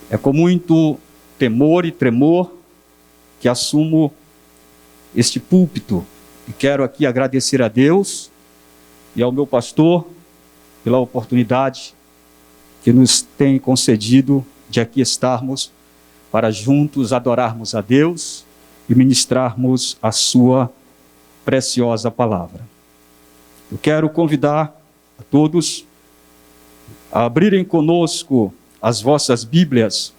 É com muito temor e tremor que assumo este púlpito e quero aqui agradecer a Deus e ao meu pastor pela oportunidade que nos tem concedido de aqui estarmos para juntos adorarmos a Deus e ministrarmos a sua preciosa palavra. Eu quero convidar a todos a abrirem conosco as vossas Bíblias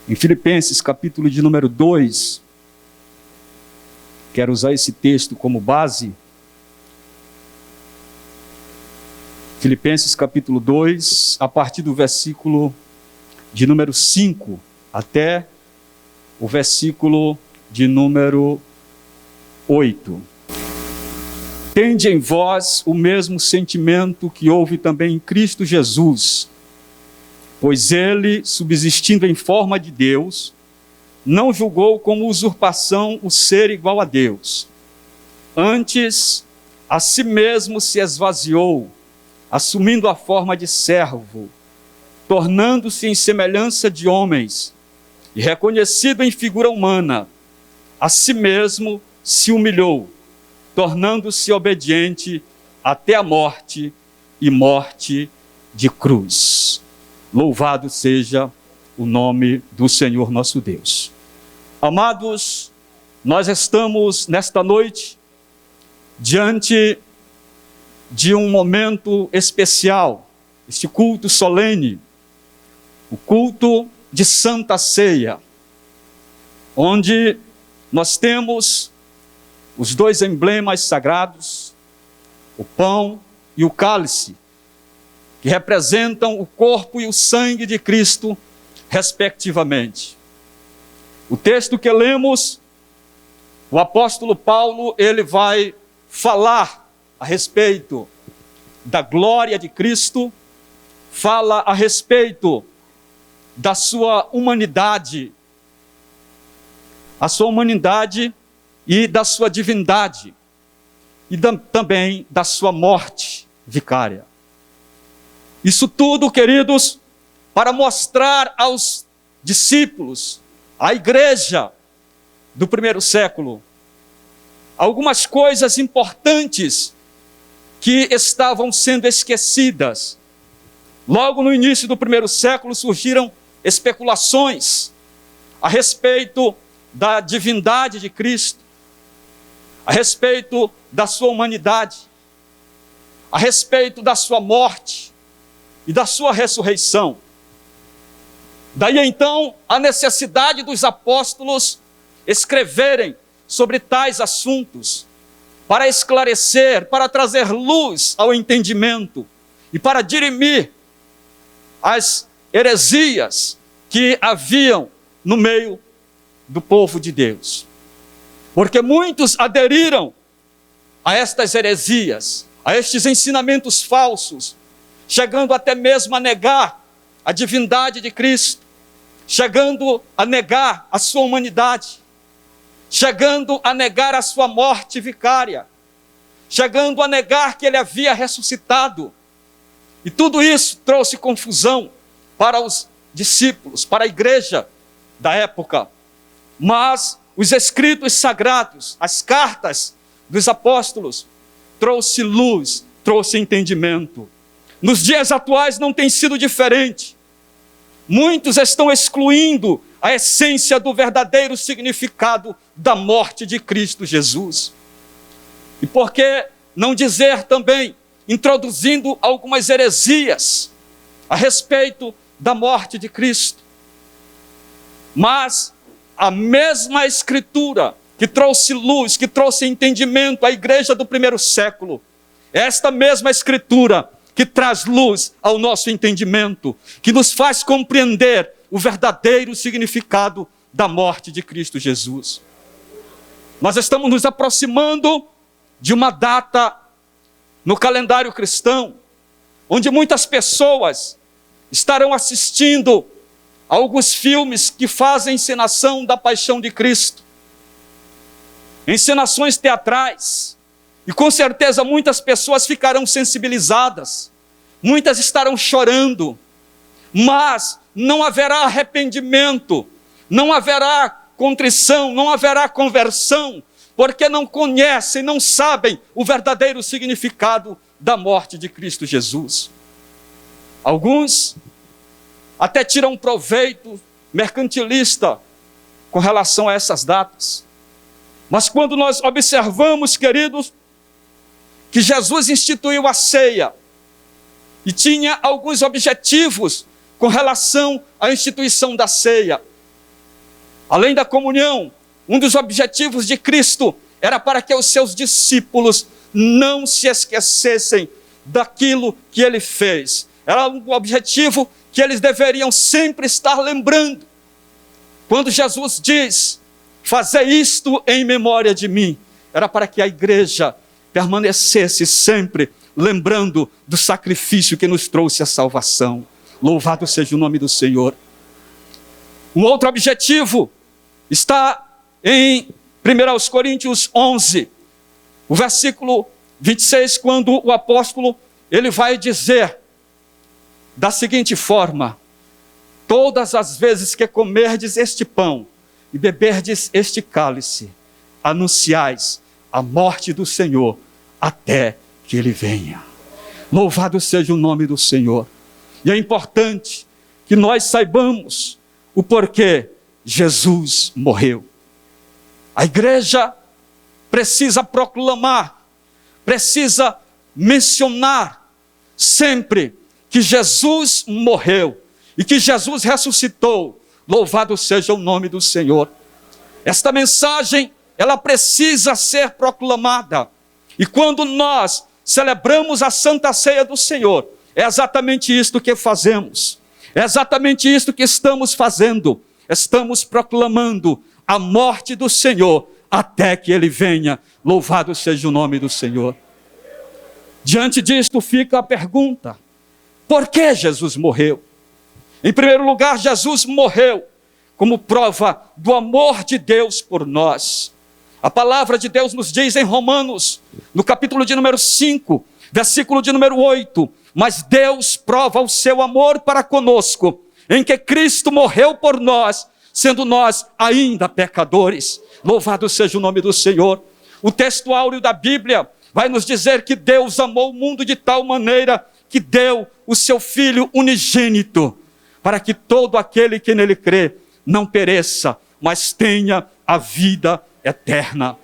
em Filipenses, capítulo de número 2. Quero usar esse texto como base. Filipenses, capítulo 2, a partir do versículo de número 5 até o versículo de número 8. Tende em vós o mesmo sentimento que houve também em Cristo Jesus, pois ele, subsistindo em forma de Deus, não julgou como usurpação o ser igual a Deus. Antes, a si mesmo se esvaziou, assumindo a forma de servo, tornando-se em semelhança de homens, e reconhecido em figura humana, a si mesmo se humilhou, tornando-se obediente até a morte e morte de cruz. Louvado seja o nome do Senhor nosso Deus. Amados, nós estamos nesta noite diante de um momento especial, este culto solene, o culto de Santa Ceia, onde nós temos os dois emblemas sagrados, o pão e o cálice, que representam o corpo e o sangue de Cristo, respectivamente. O texto que lemos, o apóstolo Paulo, ele vai falar a respeito da glória de Cristo, fala a respeito da sua humanidade, a sua humanidade e da sua divindade, e também da sua morte vicária. Isso tudo, queridos, para mostrar aos discípulos, à igreja do primeiro século, algumas coisas importantes que estavam sendo esquecidas. Logo no início do primeiro século surgiram especulações a respeito da divindade de Cristo, a respeito da sua humanidade, a respeito da sua morte e da sua ressurreição. Daí então a necessidade dos apóstolos escreverem sobre tais assuntos, para esclarecer, para trazer luz ao entendimento e para dirimir as heresias que haviam no meio do povo de Deus. Porque muitos aderiram a estas heresias, a estes ensinamentos falsos, chegando até mesmo a negar a divindade de Cristo, chegando a negar a sua humanidade, chegando a negar a sua morte vicária, chegando a negar que ele havia ressuscitado. E tudo isso trouxe confusão para os discípulos, para a igreja da época. Mas os escritos sagrados, as cartas dos apóstolos, trouxe luz, trouxe entendimento. Nos dias atuais não tem sido diferente. Muitos estão excluindo a essência do verdadeiro significado da morte de Cristo Jesus. E por que não dizer também, introduzindo algumas heresias a respeito da morte de Cristo? Mas a mesma Escritura que trouxe luz, que trouxe entendimento à igreja do primeiro século, esta mesma Escritura que traz luz ao nosso entendimento, que nos faz compreender o verdadeiro significado da morte de Cristo Jesus. Nós estamos nos aproximando de uma data no calendário cristão, onde muitas pessoas estarão assistindo a alguns filmes que fazem encenação da paixão de Cristo, encenações teatrais, e com certeza muitas pessoas ficarão sensibilizadas, muitas estarão chorando, mas não haverá arrependimento, não haverá contrição, não haverá conversão, porque não conhecem, não sabem o verdadeiro significado da morte de Cristo Jesus. Alguns até tiram proveito mercantilista com relação a essas datas. Mas quando nós observamos, queridos, que Jesus instituiu a ceia e tinha alguns objetivos com relação à instituição da ceia. Além da comunhão, um dos objetivos de Cristo era para que os seus discípulos não se esquecessem daquilo que ele fez. Era um objetivo que eles deveriam sempre estar lembrando. Quando Jesus diz, fazer isto em memória de mim, era para que a igreja permanecesse sempre lembrando do sacrifício que nos trouxe a salvação. Louvado seja o nome do Senhor. Um outro objetivo está em 1 Coríntios 11, o versículo 26, quando o apóstolo ele vai dizer da seguinte forma: todas as vezes que comerdes este pão e beberdes este cálice, anunciais a morte do Senhor até que ele venha. Louvado seja o nome do Senhor. E é importante que nós saibamos o porquê Jesus morreu. A igreja precisa proclamar, precisa mencionar sempre que Jesus morreu e que Jesus ressuscitou. Louvado seja o nome do Senhor. Esta mensagem, ela precisa ser proclamada. E quando nós celebramos a Santa Ceia do Senhor, é exatamente isto que fazemos. É exatamente isto que estamos fazendo. Estamos proclamando a morte do Senhor até que ele venha. Louvado seja o nome do Senhor. Diante disto fica a pergunta: por que Jesus morreu? Em primeiro lugar, Jesus morreu como prova do amor de Deus por nós. A palavra de Deus nos diz em Romanos, no capítulo de número 5, versículo de número 8, mas Deus prova o seu amor para conosco, em que Cristo morreu por nós, sendo nós ainda pecadores. Louvado seja o nome do Senhor. O texto áureo da Bíblia vai nos dizer que Deus amou o mundo de tal maneira que deu o seu Filho unigênito, para que todo aquele que nele crê não pereça, mas tenha a vida eterna.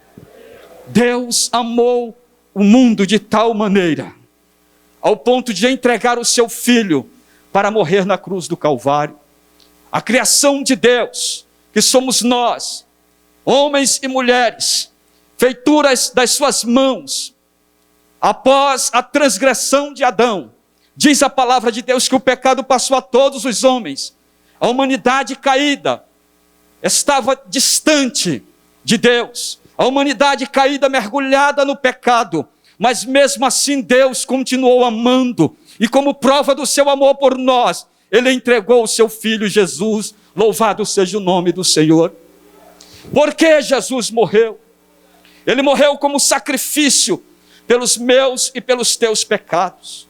Deus amou o mundo de tal maneira, ao ponto de entregar o seu Filho para morrer na cruz do Calvário. A criação de Deus, que somos nós, homens e mulheres, feituras das suas mãos, após a transgressão de Adão, diz a palavra de Deus que o pecado passou a todos os homens. A humanidade caída estava distante de Deus. A humanidade caída, mergulhada no pecado. Mas mesmo assim Deus continuou amando. E como prova do seu amor por nós, ele entregou o seu Filho Jesus. Louvado seja o nome do Senhor. Por que Jesus morreu? Ele morreu como sacrifício pelos meus e pelos teus pecados.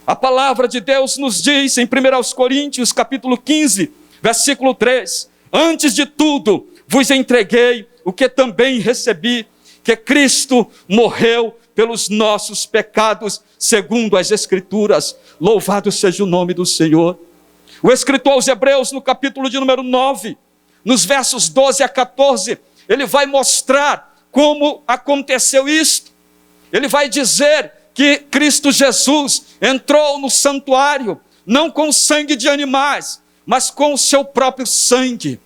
A palavra de Deus nos diz em 1 Coríntios, capítulo 15, versículo 3, antes de tudo, vos entreguei o que também recebi, que Cristo morreu pelos nossos pecados, segundo as Escrituras. Louvado seja o nome do Senhor. O escritor aos Hebreus, no capítulo de número 9, nos versos 12 a 14, ele vai mostrar como aconteceu isto. Ele vai dizer que Cristo Jesus entrou no santuário, não com sangue de animais, mas com o seu próprio sangue.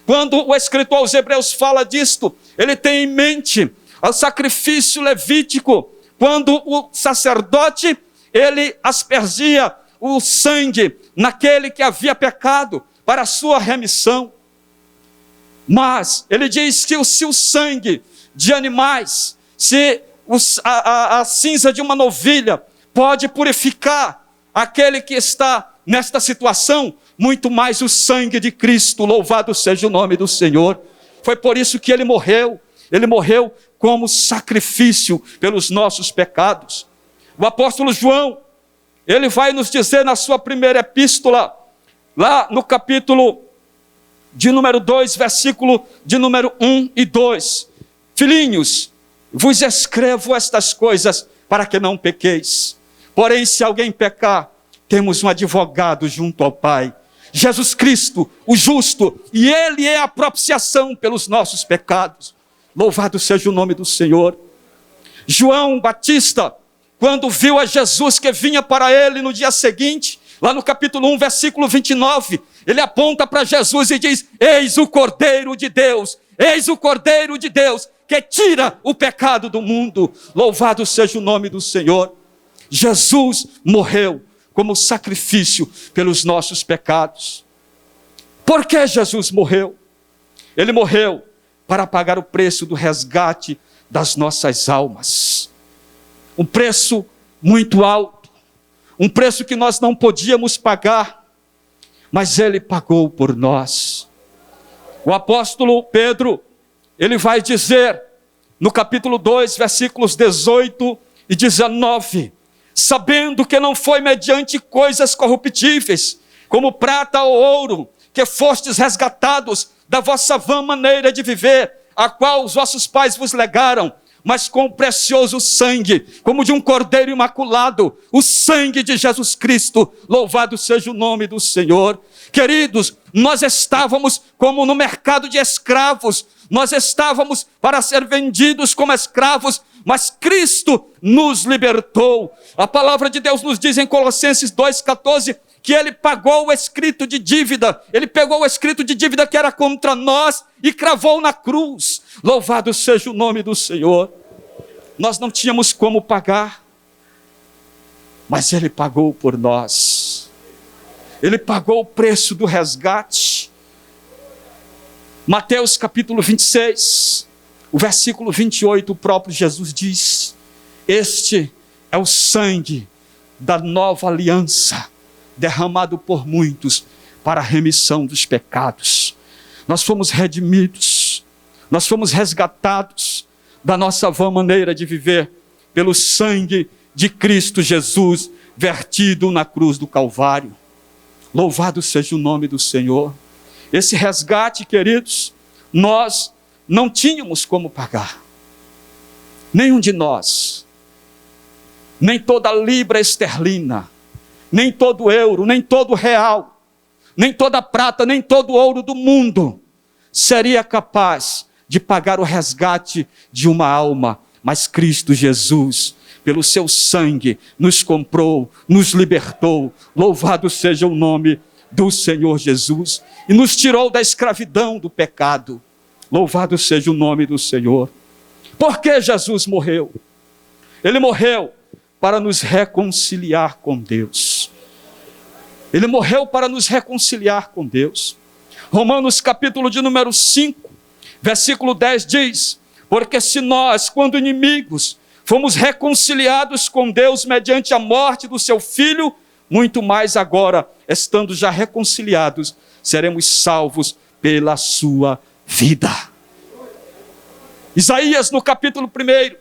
Quando o escritor aos Hebreus fala disto, ele tem em mente o sacrifício levítico, quando o sacerdote, ele aspergia o sangue naquele que havia pecado, para a sua remissão. Mas ele diz que se o sangue de animais, se a cinza de uma novilha pode purificar aquele que está nesta situação, muito mais o sangue de Cristo. Louvado seja o nome do Senhor. Foi por isso que ele morreu como sacrifício pelos nossos pecados. O apóstolo João, ele vai nos dizer na sua primeira epístola, lá no capítulo de número 2, versículo de número 1 e 2. Filhinhos, vos escrevo estas coisas para que não pequeis. Porém, se alguém pecar, temos um advogado junto ao Pai, Jesus Cristo, o justo, e Ele é a propiciação pelos nossos pecados. Louvado seja o nome do Senhor. João Batista, quando viu a Jesus que vinha para ele no dia seguinte, lá no capítulo 1, versículo 29, ele aponta para Jesus e diz: eis o Cordeiro de Deus, eis o Cordeiro de Deus, que tira o pecado do mundo. Louvado seja o nome do Senhor. Jesus morreu como sacrifício pelos nossos pecados. Por que Jesus morreu? Ele morreu para pagar o preço do resgate das nossas almas. Um preço muito alto, um preço que nós não podíamos pagar, mas Ele pagou por nós. O apóstolo Pedro, ele vai dizer, no capítulo 2, versículos 18 e 19, sabendo que não foi mediante coisas corruptíveis, como prata ou ouro, que fostes resgatados da vossa vã maneira de viver, a qual os vossos pais vos legaram, mas com o precioso sangue, como de um cordeiro imaculado, o sangue de Jesus Cristo. Louvado seja o nome do Senhor. Queridos, nós estávamos como no mercado de escravos, nós estávamos para ser vendidos como escravos, mas Cristo nos libertou. A palavra de Deus nos diz em Colossenses 2,14, que Ele pagou o escrito de dívida, Ele pegou o escrito de dívida que era contra nós e cravou na cruz. Louvado seja o nome do Senhor. Nós não tínhamos como pagar, mas Ele pagou por nós. Ele pagou o preço do resgate. Mateus capítulo 26, o versículo 28, o próprio Jesus diz: este é o sangue da nova aliança, derramado por muitos para a remissão dos pecados. Nós fomos redimidos, nós fomos resgatados da nossa vã maneira de viver pelo sangue de Cristo Jesus vertido na cruz do Calvário. Louvado seja o nome do Senhor. Esse resgate, queridos, nós não tínhamos como pagar. Nenhum de nós, nem toda libra esterlina, nem todo euro, nem todo real, nem toda prata, nem todo ouro do mundo seria capaz de pagar o resgate de uma alma. Mas Cristo Jesus, pelo seu sangue, nos comprou, nos libertou. Louvado seja o nome do Senhor Jesus. E nos tirou da escravidão do pecado. Louvado seja o nome do Senhor. Por que Jesus morreu? Ele morreu para nos reconciliar com Deus. Ele morreu para nos reconciliar com Deus. Romanos capítulo de número 5, versículo 10 diz: porque se nós, quando inimigos, fomos reconciliados com Deus mediante a morte do seu Filho, muito mais agora, estando já reconciliados, seremos salvos pela sua vida. Isaías no capítulo 1,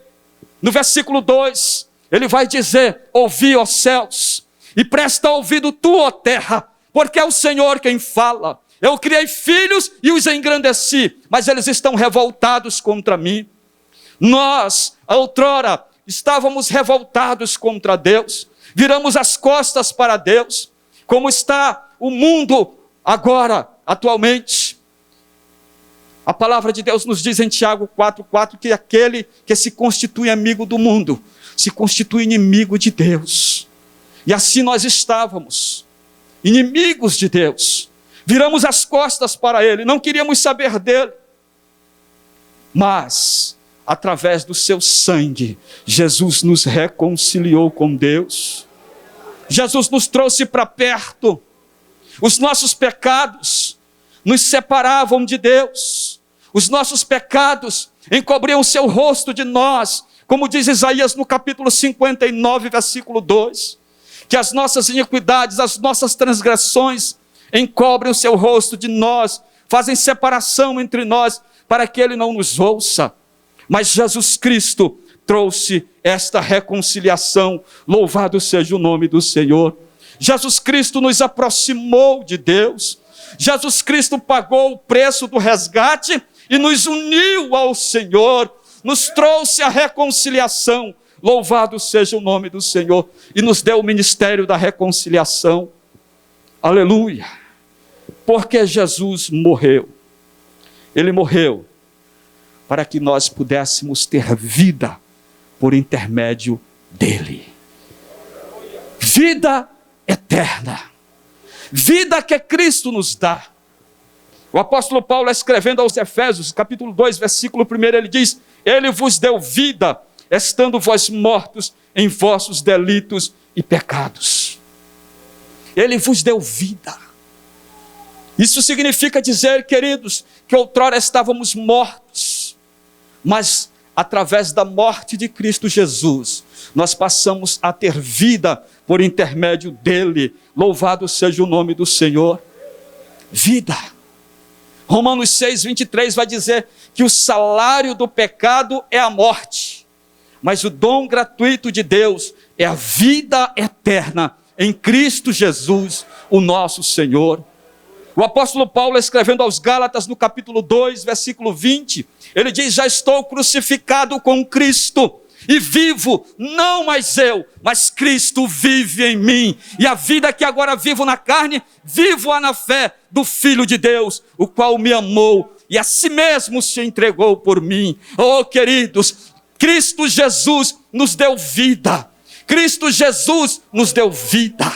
no versículo 2, ele vai dizer: ouvi, ó céus, e presta ouvido tu, ó terra, porque é o Senhor quem fala. Eu criei filhos e os engrandeci, mas eles estão revoltados contra mim. Nós, outrora, estávamos revoltados contra Deus, viramos as costas para Deus, como está o mundo agora, atualmente. A palavra de Deus nos diz em Tiago 4,4 que aquele que se constitui amigo do mundo, se constitui inimigo de Deus. E assim nós estávamos, inimigos de Deus, viramos as costas para Ele, não queríamos saber dEle. Mas, através do seu sangue, Jesus nos reconciliou com Deus. Jesus nos trouxe para perto. Os nossos pecados nos separavam de Deus. Os nossos pecados encobriam o seu rosto de nós, como diz Isaías no capítulo 59, versículo 2, que as nossas iniquidades, as nossas transgressões encobrem o seu rosto de nós, fazem separação entre nós, para que Ele não nos ouça. Mas Jesus Cristo trouxe esta reconciliação. Louvado seja o nome do Senhor. Jesus Cristo nos aproximou de Deus. Jesus Cristo pagou o preço do resgate e nos uniu ao Senhor, nos trouxe a reconciliação. Louvado seja o nome do Senhor, e nos deu o ministério da reconciliação. Aleluia! Porque Jesus morreu. Ele morreu para que nós pudéssemos ter vida por intermédio dele. Vida eterna. Vida que Cristo nos dá. O apóstolo Paulo, escrevendo aos Efésios, capítulo 2, versículo 1, ele diz: Ele vos deu vida, estando vós mortos em vossos delitos e pecados. Ele vos deu vida. Isso significa dizer, queridos, que outrora estávamos mortos, mas através da morte de Cristo Jesus, nós passamos a ter vida por intermédio dele. Louvado seja o nome do Senhor. Vida. Romanos 6, 23 vai dizer que o salário do pecado é a morte, mas o dom gratuito de Deus é a vida eterna em Cristo Jesus, o nosso Senhor. O apóstolo Paulo, escrevendo aos Gálatas, no capítulo 2, versículo 20, ele diz: já estou crucificado com Cristo, e vivo, não mais eu, mas Cristo vive em mim. E a vida que agora vivo na carne, vivo-a na fé do Filho de Deus, o qual me amou e a si mesmo se entregou por mim. Oh, queridos, Cristo Jesus nos deu vida. Cristo Jesus nos deu vida.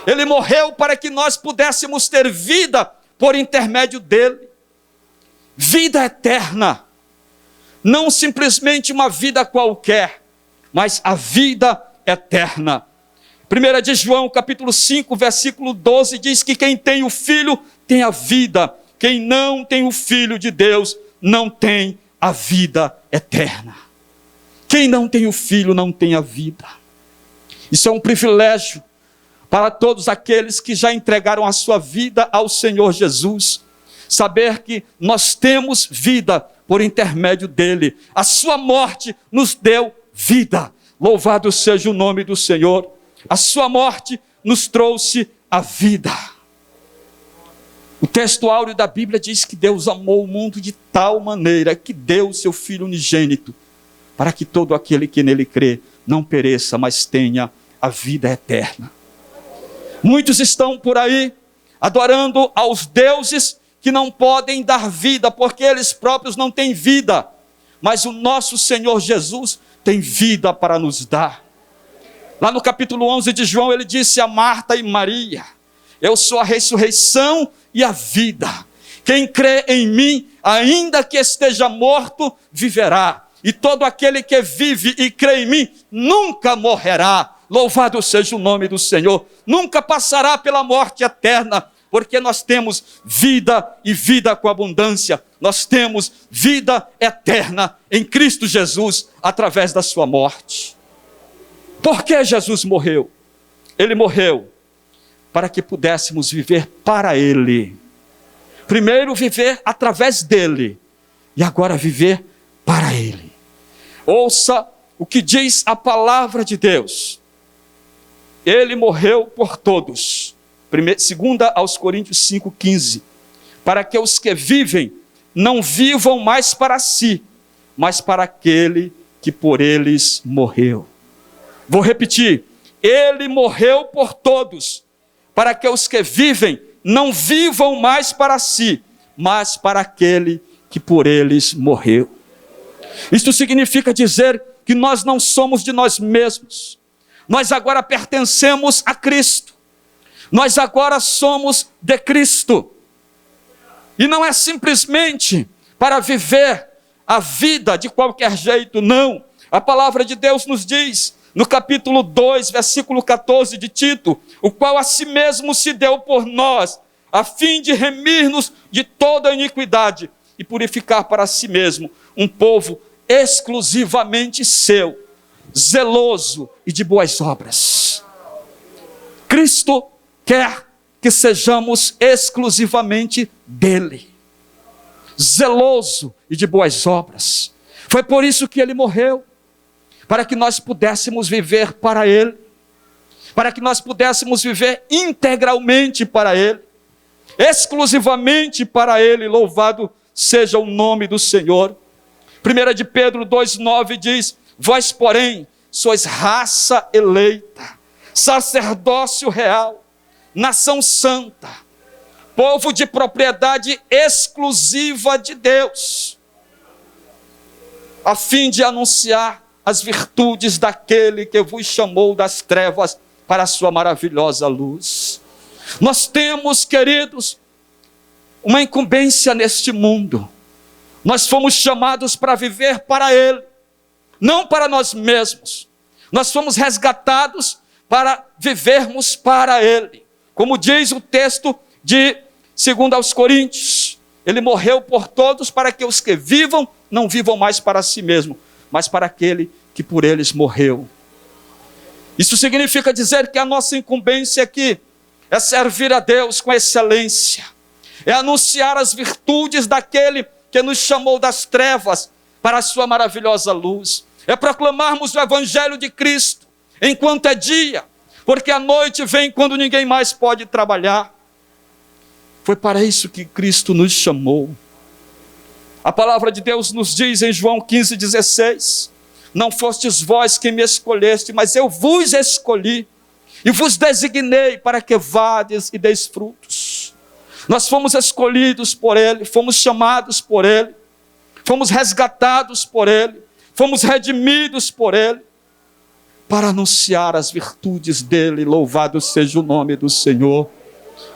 Ele morreu para que nós pudéssemos ter vida por intermédio dele. Vida eterna. Não simplesmente uma vida qualquer, mas a vida eterna. 1 de João, capítulo 5, versículo 12, diz que quem tem o Filho tem a vida. Quem não tem o Filho de Deus não tem a vida eterna. Quem não tem o Filho não tem a vida. Isso é um privilégio para todos aqueles que já entregaram a sua vida ao Senhor Jesus. Saber que nós temos vida por intermédio dele. A sua morte nos deu vida. Louvado seja o nome do Senhor. A sua morte nos trouxe a vida. O texto áureo da Bíblia diz que Deus amou o mundo de tal maneira que deu o seu Filho unigênito, para que todo aquele que nele crê não pereça, mas tenha a vida eterna. Muitos estão por aí adorando aos deuses que não podem dar vida, porque eles próprios não têm vida. Mas o nosso Senhor Jesus tem vida para nos dar. Lá no capítulo 11 de João, ele disse a Marta e Maria: eu sou a ressurreição e a vida. Quem crê em mim, ainda que esteja morto, viverá. E todo aquele que vive e crê em mim, nunca morrerá. Louvado seja o nome do Senhor. Nunca passará pela morte eterna, porque nós temos vida e vida com abundância. Nós temos vida eterna em Cristo Jesus, através da sua morte. Por que Jesus morreu? Ele morreu para que pudéssemos viver para ele. Primeiro viver através dele, e agora viver para ele. Ouça o que diz a palavra de Deus. Ele morreu por todos. 2 aos Coríntios 5,15. Para que os que vivem não vivam mais para si, mas para aquele que por eles morreu. Vou repetir. Ele morreu por todos, para que os que vivem não vivam mais para si, mas para aquele que por eles morreu. Isto significa dizer que nós não somos de nós mesmos. Nós agora pertencemos a Cristo. Nós agora somos de Cristo. E não é simplesmente para viver a vida de qualquer jeito, não. A palavra de Deus nos diz, no capítulo 2, versículo 14 de Tito, o qual a si mesmo se deu por nós, a fim de remir-nos de toda iniquidade e purificar para si mesmo um povo exclusivamente seu, zeloso e de boas obras. Cristo quer que sejamos exclusivamente dele, zeloso e de boas obras. Foi por isso que ele morreu, para que nós pudéssemos viver para ele. para que nós pudéssemos viver integralmente para Ele, exclusivamente para Ele. Louvado seja o nome do Senhor. 1 de Pedro 2,9 diz: vós, porém, sois raça eleita, sacerdócio real, nação santa, povo de propriedade exclusiva de Deus, a fim de anunciar as virtudes daquele que vos chamou das trevas para a sua maravilhosa luz. Nós temos, queridos, uma incumbência neste mundo. Nós fomos chamados para viver para Ele, não para nós mesmos. Nós fomos resgatados para vivermos para Ele. Como diz o texto de 2 Coríntios, Ele morreu por todos para que os que vivam, não vivam mais para si mesmo, mas para aquele que por eles morreu. Isso significa dizer que a nossa incumbência aqui é servir a Deus com excelência, é anunciar as virtudes daquele que nos chamou das trevas para a sua maravilhosa luz, é proclamarmos o Evangelho de Cristo enquanto é dia, porque a noite vem quando ninguém mais pode trabalhar. Foi para isso que Cristo nos chamou. A palavra de Deus nos diz em João 15,16: não fostes vós quem me escolheste, mas eu vos escolhi e vos designei para que vades e deis frutos. Nós fomos escolhidos por Ele, fomos chamados por Ele, fomos resgatados por Ele, fomos redimidos por Ele, para anunciar as virtudes dEle. Louvado seja o nome do Senhor.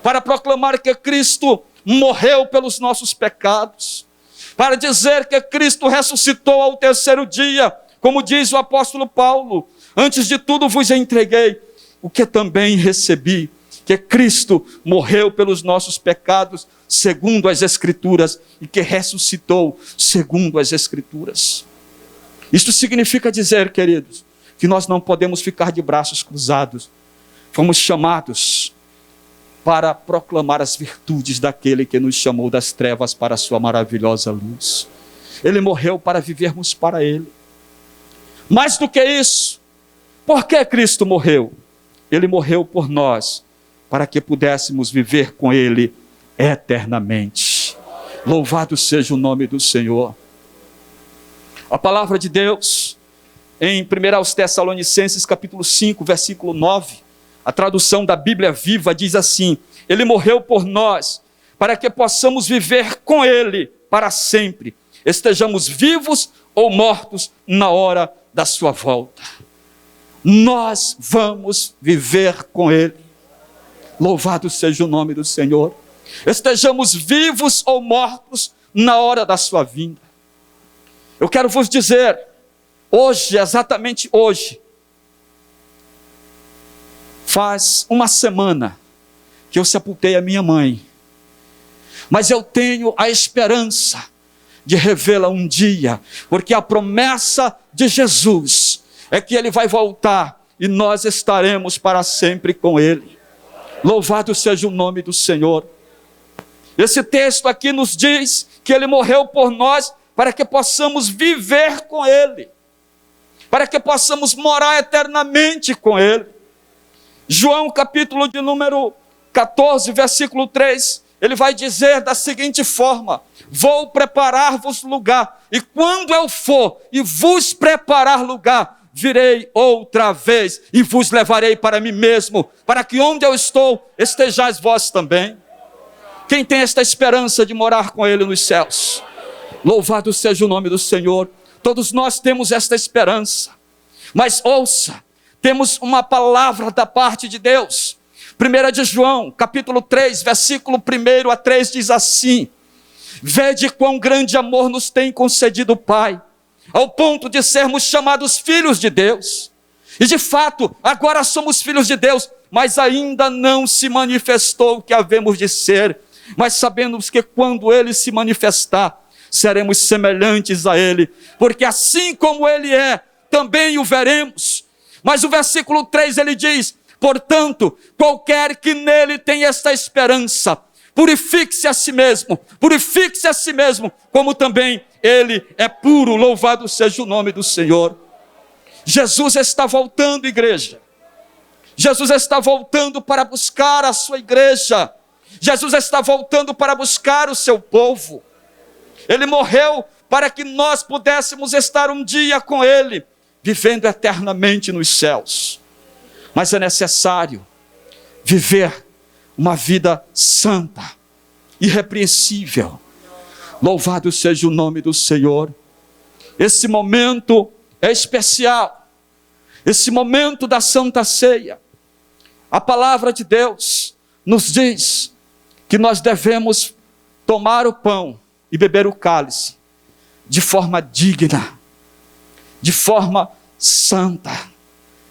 Para proclamar que Cristo morreu pelos nossos pecados, para dizer que Cristo ressuscitou ao terceiro dia, como diz o apóstolo Paulo: antes de tudo vos entreguei o que também recebi, que Cristo morreu pelos nossos pecados, segundo as Escrituras, e que ressuscitou segundo as Escrituras. Isto significa dizer, queridos, que nós não podemos ficar de braços cruzados. Fomos chamados para proclamar as virtudes daquele que nos chamou das trevas para a sua maravilhosa luz. Ele morreu para vivermos para Ele. Mais do que isso, por que Cristo morreu? Ele morreu por nós, para que pudéssemos viver com Ele eternamente. Louvado seja o nome do Senhor. A palavra de Deus, em 1 Tessalonicenses capítulo 5, versículo 9, a tradução da Bíblia Viva diz assim: Ele morreu por nós, para que possamos viver com Ele para sempre, estejamos vivos ou mortos na hora da sua volta. Nós vamos viver com Ele. Louvado seja o nome do Senhor. Estejamos vivos ou mortos na hora da sua vinda. Eu quero vos dizer, hoje, exatamente hoje, faz uma semana que eu sepultei a minha mãe, mas eu tenho a esperança de revê-la um dia, porque a promessa de Jesus é que Ele vai voltar e nós estaremos para sempre com Ele. Louvado seja o nome do Senhor. Esse texto aqui nos diz que Ele morreu por nós para que possamos viver com Ele, para que possamos morar eternamente com Ele. João capítulo de número 14, versículo 3, ele vai dizer da seguinte forma: vou preparar-vos lugar, e quando eu for e vos preparar lugar, virei outra vez e vos levarei para mim mesmo, para que onde eu estou, estejais vós também. Quem tem esta esperança de morar com Ele nos céus? Louvado seja o nome do Senhor. Todos nós temos esta esperança, mas ouça, temos uma palavra da parte de Deus. 1 de João, capítulo 3, versículo 1 a 3 diz assim: vede quão grande amor nos tem concedido o Pai, ao ponto de sermos chamados filhos de Deus. E de fato, agora somos filhos de Deus, mas ainda não se manifestou o que havemos de ser. Mas sabemos que quando Ele se manifestar, seremos semelhantes a Ele, porque assim como Ele é, também o veremos. Mas o versículo 3 ele diz: portanto, qualquer que nele tem esta esperança, purifique-se a si mesmo, como também Ele é puro. Louvado seja o nome do Senhor. Jesus está voltando, igreja. Jesus está voltando para buscar a sua igreja. Jesus está voltando para buscar o seu povo. Ele morreu para que nós pudéssemos estar um dia com Ele, vivendo eternamente nos céus. Mas é necessário viver uma vida santa, irrepreensível. Louvado seja o nome do Senhor. Esse momento é especial. Esse momento da Santa Ceia. A palavra de Deus nos diz que nós devemos tomar o pão e beber o cálice de forma digna, de forma santa,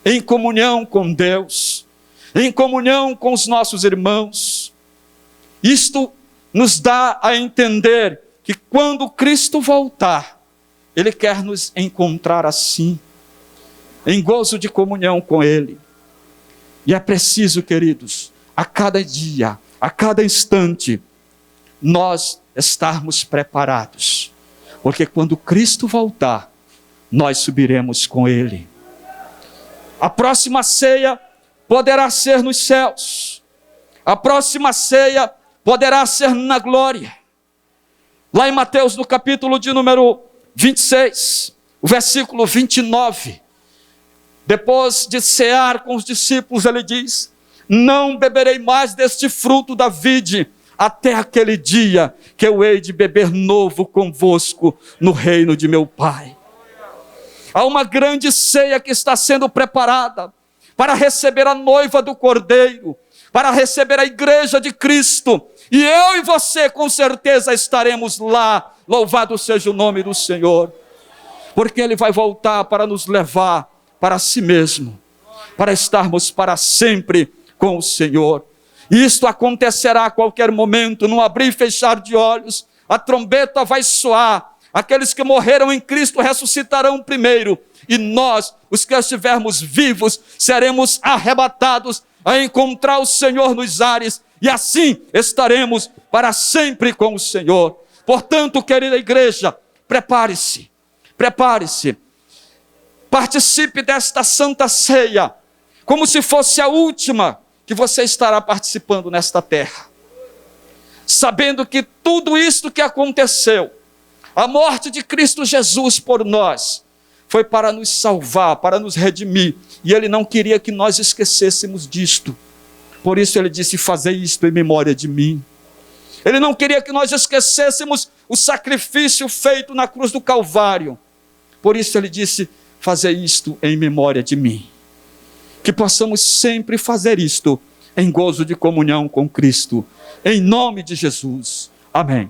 em comunhão com Deus, em comunhão com os nossos irmãos. Isto nos dá a entender que quando Cristo voltar, Ele quer nos encontrar assim, em gozo de comunhão com Ele. E é preciso, queridos, a cada dia, a cada instante, nós estarmos preparados, porque quando Cristo voltar, nós subiremos com Ele. A próxima ceia poderá ser nos céus, a próxima ceia poderá ser na glória. Lá em Mateus, no capítulo de número 26, o versículo 29, depois de cear com os discípulos, ele diz: não beberei mais deste fruto da vide, até aquele dia que eu hei de beber novo convosco no reino de meu Pai. Há uma grande ceia que está sendo preparada para receber a noiva do Cordeiro, para receber a igreja de Cristo, e eu e você com certeza estaremos lá. Louvado seja o nome do Senhor, porque Ele vai voltar para nos levar para si mesmo, para estarmos para sempre com o Senhor. Isto acontecerá a qualquer momento, num abrir e fechar de olhos. A trombeta vai soar, aqueles que morreram em Cristo ressuscitarão primeiro, e nós, os que estivermos vivos, seremos arrebatados a encontrar o Senhor nos ares, e assim estaremos para sempre com o Senhor. Portanto, querida igreja, prepare-se, participe desta santa ceia, como se fosse a última que você estará participando nesta terra, sabendo que tudo isto que aconteceu, a morte de Cristo Jesus por nós, foi para nos salvar, para nos redimir, e Ele não queria que nós esquecêssemos disto. Por isso Ele disse: fazei isto em memória de mim. Ele não queria que nós esquecêssemos o sacrifício feito na cruz do Calvário. Por isso Ele disse: fazei isto em memória de mim. Que possamos sempre fazer isto em gozo de comunhão com Cristo, em nome de Jesus. Amém.